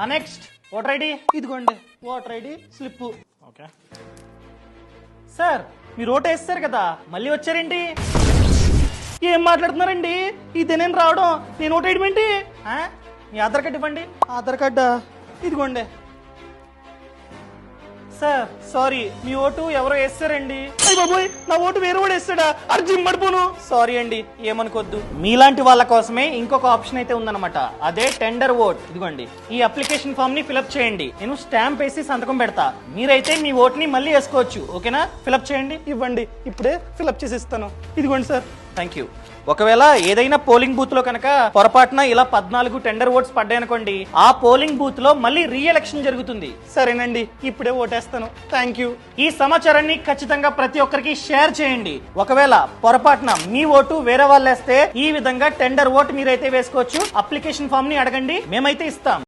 Next voter ID. ఇదిగోండి voter ID slip. Okay sir, మీరు vote వేస్తారు కదా, మళ్ళీ వచ్చారేంటి? ఏం మాట్లాడుతున్నారండి? ఇదేనేం రావడం, నేను ఓటు వేయడం ఏంటి? మీ ఆధార్ కార్డు ఇవ్వండి. ఆధార్ కార్డా? ఇదిగోండి. సార్ సారీ, మీ ఓటు ఎవరో వేస్తారండి. అయ్య బాబోయ్, నా ఓటు వేరే వాడు వేస్తాడా? అర్జున్ మడిపోను. సారీ అండి, ఏమనుకోద్దు. మీలాంటి వాళ్ళ కోసమే ఇంకొక ఆప్షన్ అయితే ఉందన్నమాట, అదే టెండర్ ఓట్. ఇదిగోండి, ఈ అప్లికేషన్ ఫామ్ ని ఫిలప్ చేయండి, నేను స్టాంప్ వేసి సంతకం పెడతా. మీరైతే మీ ఓట్ ని మళ్ళీ వేసుకోవచ్చు. ఓకేనా? ఫిలప్ చేయండి. ఇవ్వండి, ఇప్పుడే ఫిలప్ చేసి ఇస్తాను. ఇదిగోండి సార్. Thank you. ఒకవేళ ఏదైనా పోలింగ్ బూత్ లో కనుక పొరపాటున ఇలా 14 టెండర్ ఓట్స్ పడ్డాయనుకోండి, ఆ పోలింగ్ బూత్ లో మళ్ళీ రీ ఎలక్షన్ జరుగుతుంది. సరేనండి, ఇప్పుడే ఓటేస్తాను. Thank you. ఈ సమాచారాన్ని ఖచ్చితంగా ప్రతి ఒక్కరికి షేర్ చేయండి. ఒకవేళ పొరపాటున మీ ఓటు వేరే వాళ్ళు వేస్తే ఈ విధంగా టెండర్ ఓట్ మీరైతే వేసుకోవచ్చు. అప్లికేషన్ ఫామ్ ని అడగండి, మేమైతే ఇస్తాం.